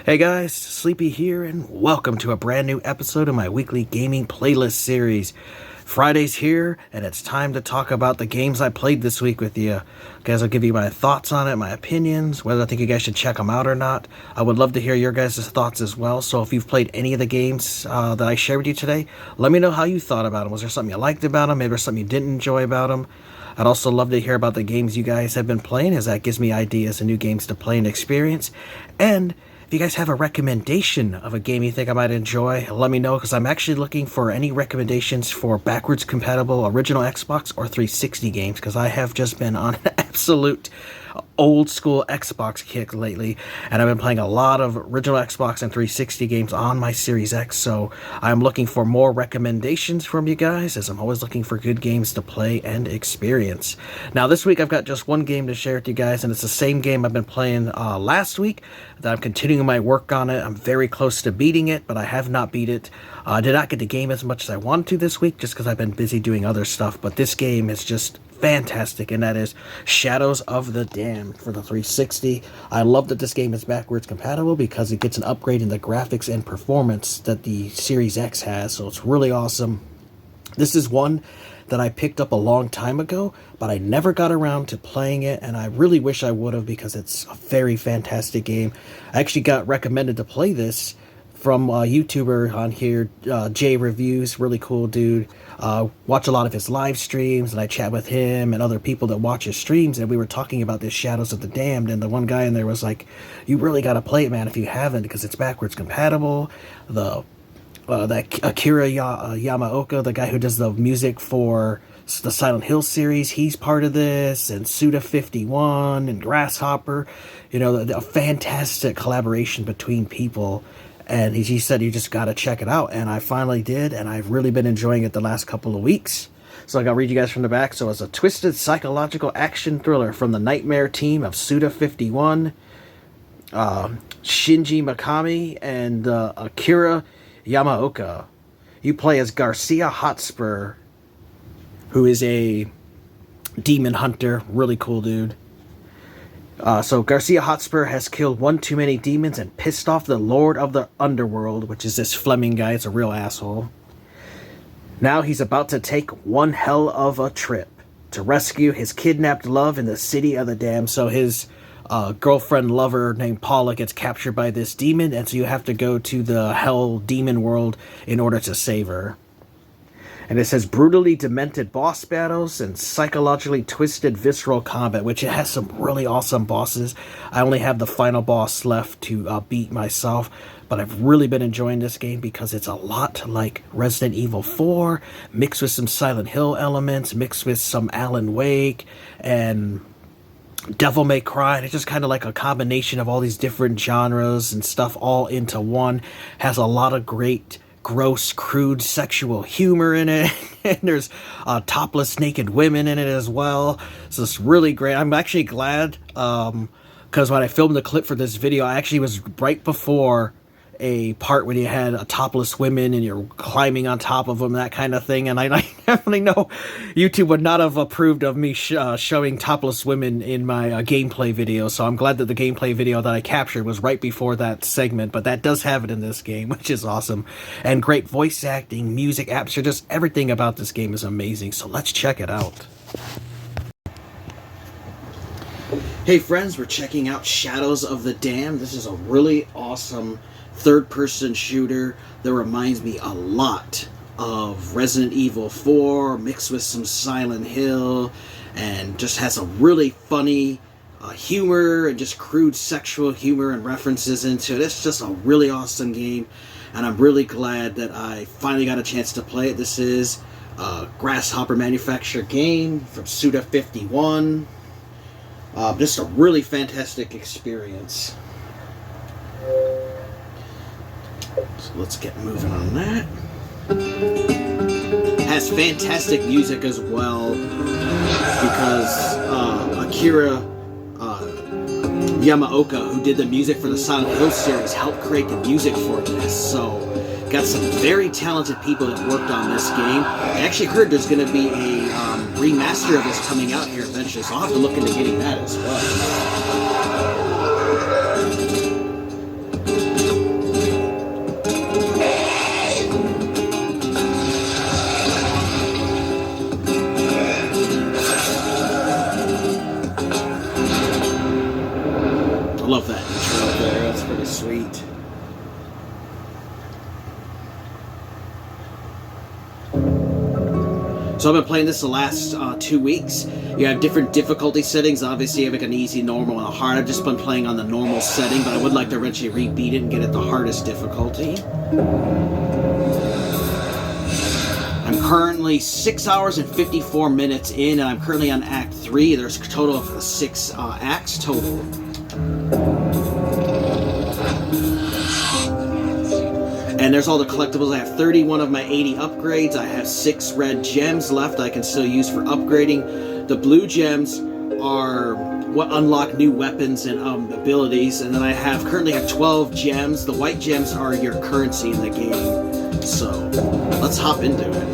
Hey guys, Sleepy here, and welcome to a brand new episode of my weekly gaming playlist series. Friday's here, and it's time to talk about the games I played this week with you. Guys, I'll give you my thoughts on it, my opinions, whether I think you guys should check them out or not. I would love to hear your guys' thoughts as well, so if you've played any of the games that I shared with you today, let me know how you thought about them. Was there something you liked about them? Maybe there's something you didn't enjoy about them? I'd also love to hear about the games you guys have been playing, as that gives me ideas and new games to play and experience. And if you guys have a recommendation of a game you think I might enjoy, let me know, because I'm actually looking for any recommendations for backwards compatible original Xbox or 360 games, because I have just been on an absolute old school Xbox kick lately, and I've been playing a lot of original Xbox and 360 games on my Series X, so I'm looking for more recommendations from you guys, as I'm always looking for good games to play and experience. Now this week I've got just one game to share with you guys, and it's the same game I've been playing last week, that I'm continuing my work on it. I'm very close to beating it, but I have not beat it. I did not get the game as much as I wanted to this week, just because I've been busy doing other stuff, but this game is just fantastic, and that is Shadows of the Damned for the 360. I love that this game is backwards compatible, because it gets an upgrade in the graphics and performance that the Series X has, so it's really awesome. This is one that I picked up a long time ago, but I never got around to playing it, and I really wish I would have, because it's a very fantastic game. I actually got recommended to play this from a YouTuber on here, Jay Reviews, really cool dude. Watch a lot of his live streams, and I chat with him and other people that watch his streams, and we were talking about this Shadows of the Damned, and the one guy in there was like, you really gotta play it, man, if you haven't, because it's backwards compatible. That Akira Yamaoka, the guy who does the music for the Silent Hill series, he's part of this, and Suda51 and Grasshopper, you know, a fantastic collaboration between people. And he said, you just got to check it out. And I finally did, and I've really been enjoying it the last couple of weeks. So I got to read you guys from the back. So it's a twisted psychological action thriller from the Nightmare team of Suda51, Shinji Mikami, and Akira Yamaoka. You play as Garcia Hotspur, who is a demon hunter. Really cool dude. So Garcia Hotspur has killed one too many demons and pissed off the Lord of the Underworld, which is this Fleming guy. It's a real asshole. Now he's about to take one hell of a trip to rescue his kidnapped love in the City of the Damned. So his girlfriend lover named Paula gets captured by this demon, and so you have to go to the hell demon world in order to save her. And it says brutally demented boss battles and psychologically twisted visceral combat, which it has some really awesome bosses. I only have the final boss left to beat myself, but I've really been enjoying this game because it's a lot like Resident Evil 4, mixed with some Silent Hill elements, mixed with some Alan Wake, and Devil May Cry. And it's just kind of like a combination of all these different genres and stuff all into one. Has a lot of great gross, crude sexual humor in it, and there's topless naked women in it as well, so it's really great. I'm actually glad, because when I filmed the clip for this video, I actually was right before a part when you had topless women and you're climbing on top of them, that kind of thing, and I definitely know YouTube would not have approved of me showing topless women in my gameplay video, so I'm glad that the gameplay video that I captured was right before that segment, but that does have it in this game, which is awesome. And great voice acting, music, atmosphere, just everything about this game is amazing, so let's check it out. Hey friends, we're checking out Shadows of the Damned. This is a really awesome third-person shooter that reminds me a lot of Resident Evil 4, mixed with some Silent Hill, and just has a really funny humor and just crude sexual humor and references into it. It's just a really awesome game, and I'm really glad that I finally got a chance to play it. This is a Grasshopper manufactured game from Suda51. Just a really fantastic experience. So let's get moving on that. Has fantastic music as well, because Akira Yamaoka, who did the music for the Silent Hill series, helped create the music for this. So got some very talented people that worked on this game. I actually heard there's going to be a remaster of this coming out here eventually, so I'll have to look into getting that as well. Love that intro there. That's pretty sweet. So I've been playing this the last 2 weeks. You have different difficulty settings. Obviously, you have like an easy, normal, and a hard. I've just been playing on the normal setting, but I would like to eventually rebeat it and get it the hardest difficulty. I'm currently 6 hours and 54 minutes in, and I'm currently on Act 3. There's a total of 6 acts total. And there's all the collectibles. I have 31 of my 80 upgrades. I have 6 red gems left I can still use for upgrading. The blue gems are what unlock new weapons and abilities. And then I currently have 12 gems. The white gems are your currency in the game. So let's hop into it.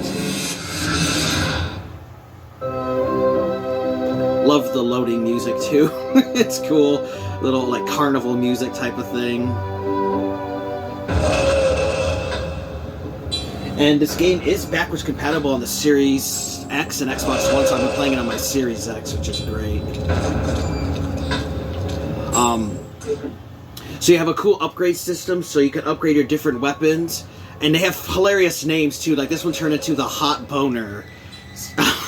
Love the loading music too. It's cool. Little like carnival music type of thing. And this game is backwards compatible on the Series X and Xbox One, so I've been playing it on my Series X, which is great. So you have a cool upgrade system, so you can upgrade your different weapons. And they have hilarious names, too. Like, this one turned into the Hot Boner.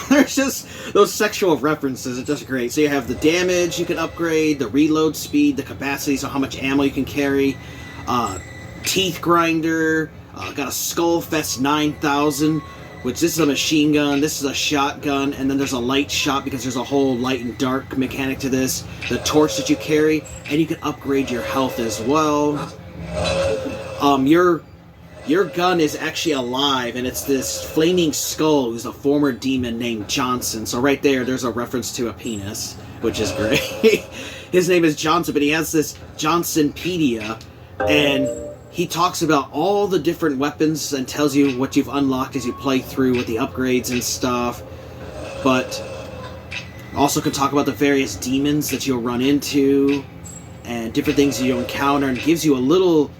There's just those sexual references. It's just great. So you have the damage you can upgrade, the reload speed, the capacity, so how much ammo you can carry, teeth grinder, got a Skullfest 9000, which this is a machine gun, this is a shotgun, and then there's a light shot because there's a whole light and dark mechanic to this. The torch that you carry, and you can upgrade your health as well. Your gun is actually alive, and it's this flaming skull who's a former demon named Johnson. So right there's a reference to a penis, which is great. His name is Johnson, but he has this Johnsonpedia, and he talks about all the different weapons and tells you what you've unlocked as you play through with the upgrades and stuff. But also can talk about the various demons that you'll run into and different things you'll encounter, and gives you a little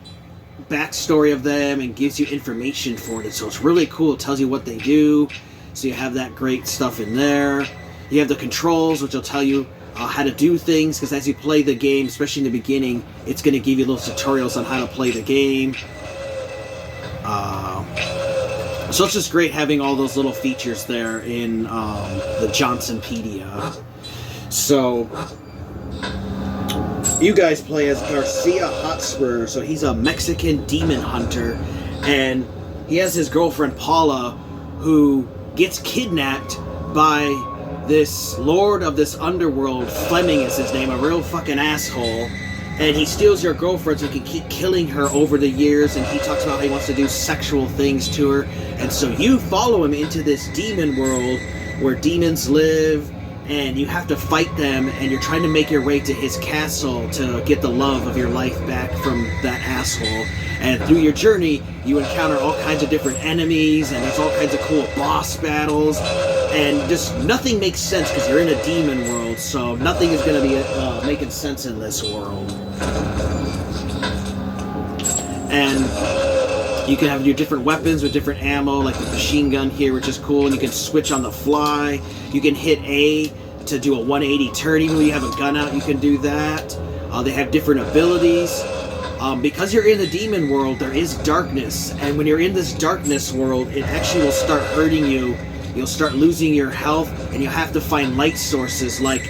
backstory of them and gives you information for it. So it's really cool. It tells you what they do. So you have that great stuff in there. You have the controls, which will tell you how to do things, because as you play the game, especially in the beginning, it's going to give you little tutorials on how to play the game. So it's just great having all those little features there in the Johnsonpedia. So you guys play as Garcia Hotspur. So he's a Mexican demon hunter, and he has his girlfriend Paula, who gets kidnapped by this lord of this underworld. Fleming is his name, a real fucking asshole. And he steals your girlfriend so he can keep killing her over the years, and he talks about how he wants to do sexual things to her. And so you follow him into this demon world where demons live, and you have to fight them, and you're trying to make your way to his castle to get the love of your life back from that asshole. And through your journey, you encounter all kinds of different enemies, and there's all kinds of cool boss battles, and just nothing makes sense because you're in a demon world, so nothing is going to be making sense in this world. And you can have your different weapons with different ammo, like the machine gun here, which is cool, and you can switch on the fly. You can hit A to do a 180 turn. Even when you have a gun out, you can do that. They have different abilities. Because you're in the demon world, there is darkness, and when you're in this darkness world, it actually will start hurting you. You'll start losing your health, and you'll have to find light sources like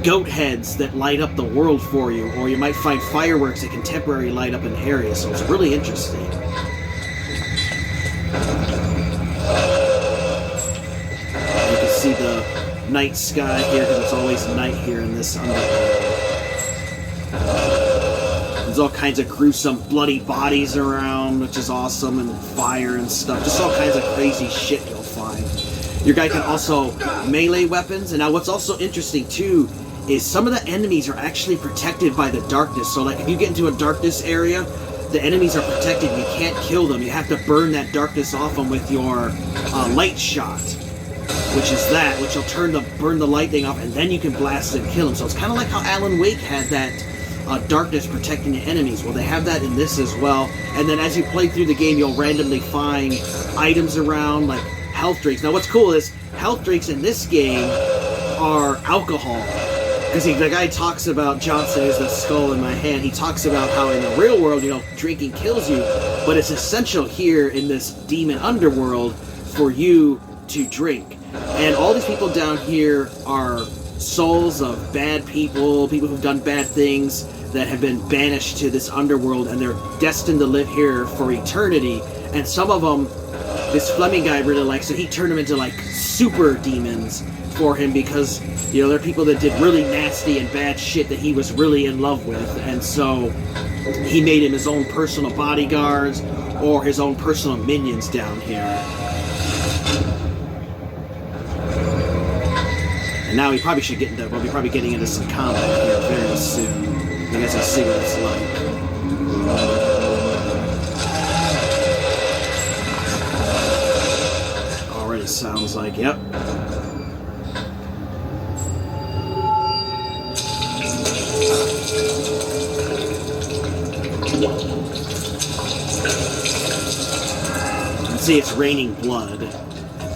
goat heads that light up the world for you, or you might find fireworks that can temporarily light up an area, so it's really interesting. You can see the night sky here, because it's always night here in this underworld. There's all kinds of gruesome, bloody bodies around, which is awesome, and fire and stuff. Just all kinds of crazy shit you'll find. Your guy can also melee weapons, and now what's also interesting too is some of the enemies are actually protected by the darkness. So like if you get into a darkness area, the enemies are protected. You can't kill them. You have to burn that darkness off them with your light shot, which is that, which will burn the light thing off, and then you can blast and kill them. So it's kind of like how Alan Wake had that darkness protecting the enemies. Well, they have that in this as well. And then as you play through the game, you'll randomly find items around, like health drinks. Now what's cool is health drinks in this game are alcohol. Because the guy talks about, Johnson is the skull in my hand, he talks about how in the real world, drinking kills you, but it's essential here in this demon underworld for you to drink. And all these people down here are souls of bad people who've done bad things, that have been banished to this underworld, and they're destined to live here for eternity. And some of them, this Fleming guy really likes, so he turned them into like super demons for him, because they're people that did really nasty and bad shit that he was really in love with, and so he made him his own personal bodyguards or his own personal minions down here. And now we probably should get into, we'll be probably getting into some combat here very soon. You guys will see what it's like. Already sounds like, yep. See, it's raining blood,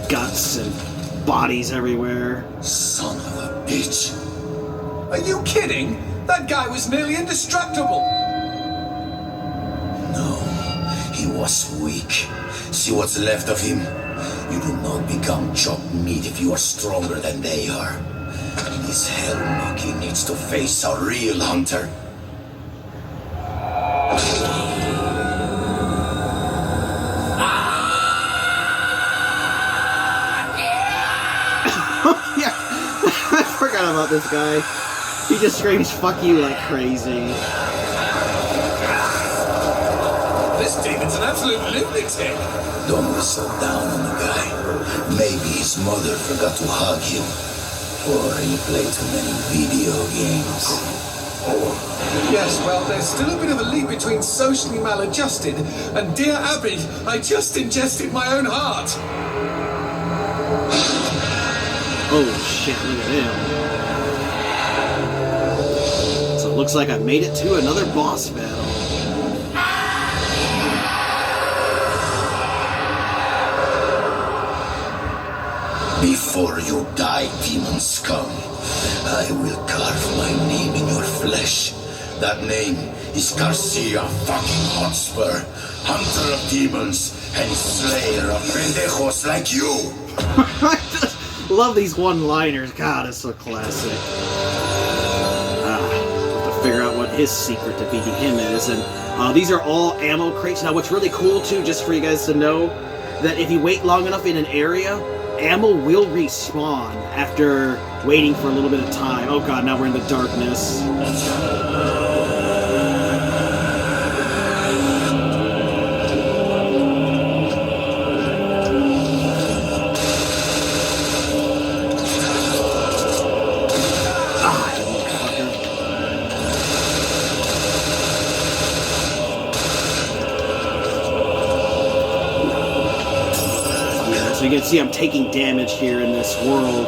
guts, and bodies everywhere. Son of a bitch. Are you kidding? That guy was nearly indestructible. No, he was weak. See what's left of him? You do not become chopped meat if you are stronger than they are. This hell monkey needs to face a real hunter. Yeah, I forgot about this guy. He just screams "fuck you" like crazy. This demon's an absolute lunatic. Don't be so down on the guy. Maybe his mother forgot to hug him. Or he played too many video games. Yes, well, there's still a bit of a leap between socially maladjusted and, dear Abby, I just ingested my own heart. Oh shit, look at him. So it looks like I made it to another boss battle. Before you die, demon scum, I will carve my name in your flesh. That name is Garcia fucking Hotspur, hunter of demons and slayer of pendejos like you. I just love these one-liners. God, it's so classic. Have to figure out what his secret to beating him is. And these are all ammo crates. Now, what's really cool, too, just for you guys to know, that if you wait long enough in an area, ammo will respawn after waiting for a little bit of time. Oh god, now we're in the darkness. So you can see I'm taking damage here in this world.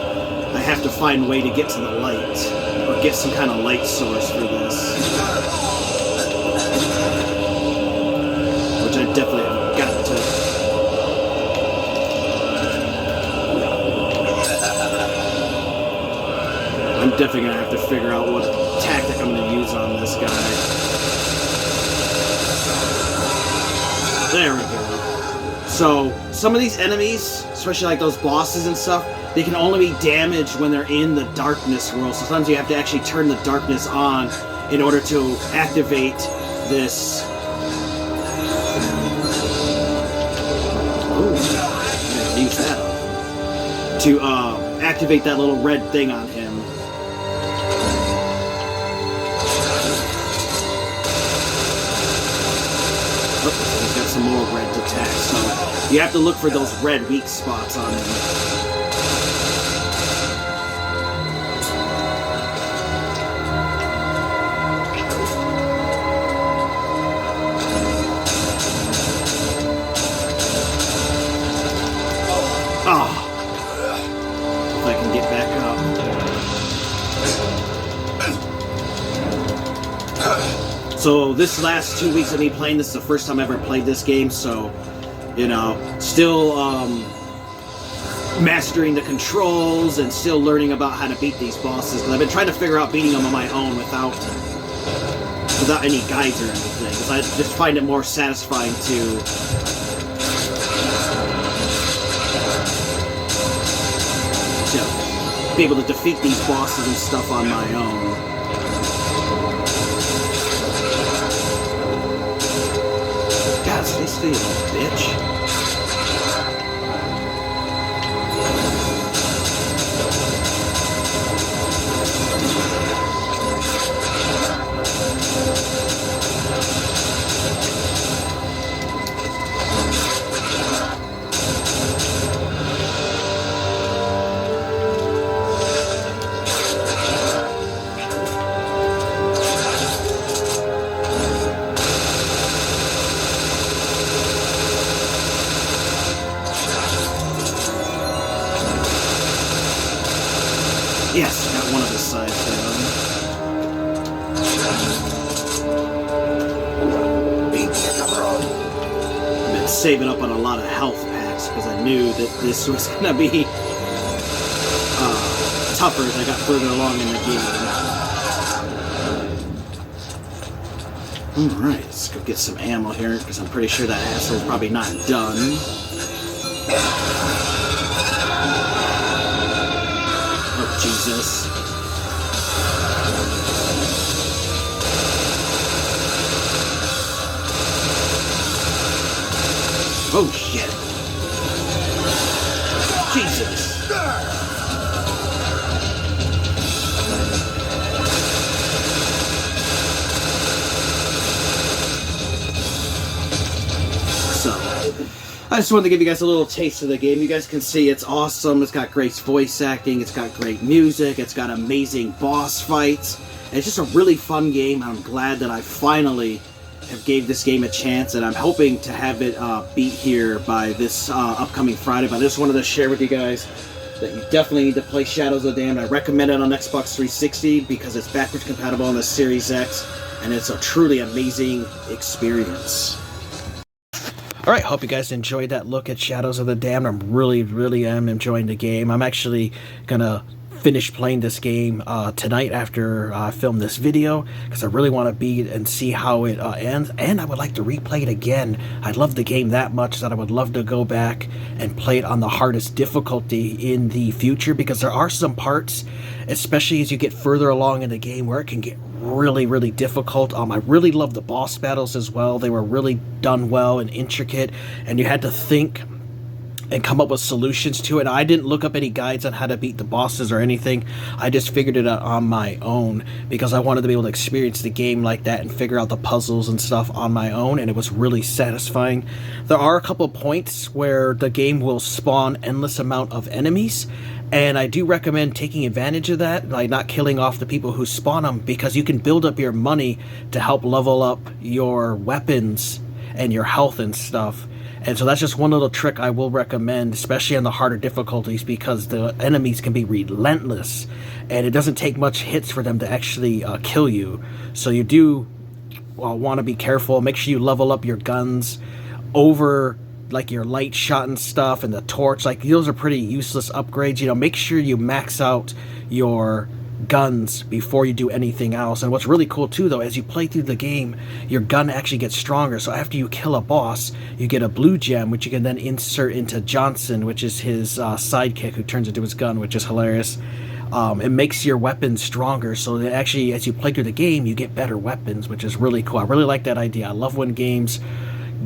I have to find a way to get to the light, or get some kind of light source for this. Which I definitely have got to. I'm definitely going to have to figure out what tactic I'm going to use on this guy. There we go. So, some of these enemies, especially like those bosses and stuff, they can only be damaged when they're in the darkness world. So sometimes you have to actually turn the darkness on in order to activate this. Ooh, I'm gonna use that to activate that little red thing on him. Oh, he's got some more red attacks, so you have to look for those red weak spots on him. Oh, if I can get back up. So this last 2 weeks of me playing, this is the first time I ever played this game, so, you know, still mastering the controls and still learning about how to beat these bosses. Because I've been trying to figure out beating them on my own without any guides or anything. Because I just find it more satisfying to be able to defeat these bosses and stuff on my own. God, stay still, bitch. Yes, got one of his sides down. I've been saving up on a lot of health packs because I knew that this was going to be tougher as I got further along in the game. Alright, let's go get some ammo here because I'm pretty sure that asshole's probably not done. Jesus. Oh shit. Jesus. So, I just wanted to give you guys a little taste of the game. You guys can see it's awesome. It's got great voice acting. It's got great music. It's got amazing boss fights. And it's just a really fun game. I'm glad that I finally have gave this game a chance, and I'm hoping to have it beat here by this upcoming Friday. But I just wanted to share with you guys that you definitely need to play Shadows of the Damned. I recommend it on Xbox 360 because it's backwards compatible on the Series X, and it's a truly amazing experience. Alright, hope you guys enjoyed that look at Shadows of the Damned. I really am enjoying the game. I'm actually gonna finish playing this game tonight after I film this video because I really want to beat and see how it ends, and I would like to replay it again. I love the game that much that I would love to go back and play it on the hardest difficulty in the future, because there are some parts, especially as you get further along in the game, where it can get really difficult. I really love the boss battles as well. They were really done well and intricate, and you had to think and come up with solutions to it. I didn't look up any guides on how to beat the bosses or anything. I just figured it out on my own because I wanted to be able to experience the game like that and figure out the puzzles and stuff on my own, and it was really satisfying. There are a couple points where the game will spawn endless amount of enemies, and I do recommend taking advantage of that, like not killing off the people who spawn them, because you can build up your money to help level up your weapons and your health and stuff. And so that's just one little trick I will recommend, especially on the harder difficulties, because the enemies can be relentless, and it doesn't take much hits for them to actually kill you. So you do want to be careful. Make sure you level up your guns over like your light shot and stuff, and the torch. Like, those are pretty useless upgrades. You know, make sure you max out your guns before you do anything else. And what's really cool too, though, as you play through the game, your gun actually gets stronger. So after you kill a boss, you get a blue gem, which you can then insert into Johnson, which is his sidekick, who turns into his gun, which is hilarious. It makes your weapons stronger, so that actually, as you play through the game, you get better weapons, which is really cool. I really like that idea. I love when games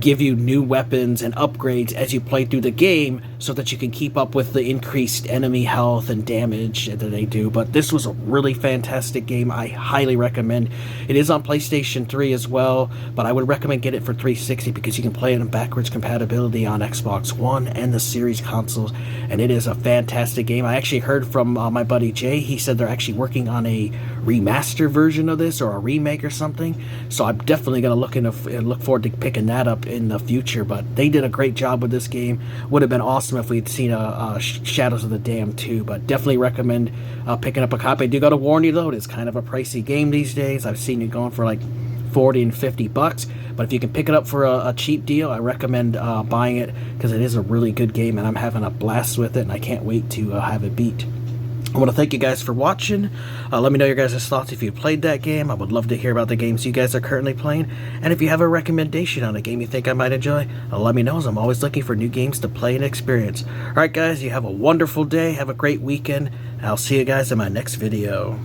give you new weapons and upgrades as you play through the game so that you can keep up with the increased enemy health and damage that they do. But this was a really fantastic game. I highly recommend. It is on PlayStation 3 as well, but I would recommend get it for 360 because you can play it in backwards compatibility on Xbox One and the Series consoles, and it is a fantastic game. I actually heard from my buddy Jay. He said they're actually working on a remaster version of this, or a remake or something, so I'm definitely going to look forward to picking that up in the future. But they did a great job with this game. Would have been awesome if we'd seen a Shadows of the Damned 2, but definitely recommend picking up a copy. I do got to warn you though, it is kind of a pricey game these days. I've seen it going for like 40 and 50 bucks. But if you can pick it up for a cheap deal, I recommend buying it, because it is a really good game, and I'm having a blast with it, and I can't wait to have it beat. I want to thank you guys for watching. Let me know your guys' thoughts if you played that game. I would love to hear about the games you guys are currently playing. And if you have a recommendation on a game you think I might enjoy, let me know, as I'm always looking for new games to play and experience. Alright guys, you have a wonderful day, have a great weekend, and I'll see you guys in my next video.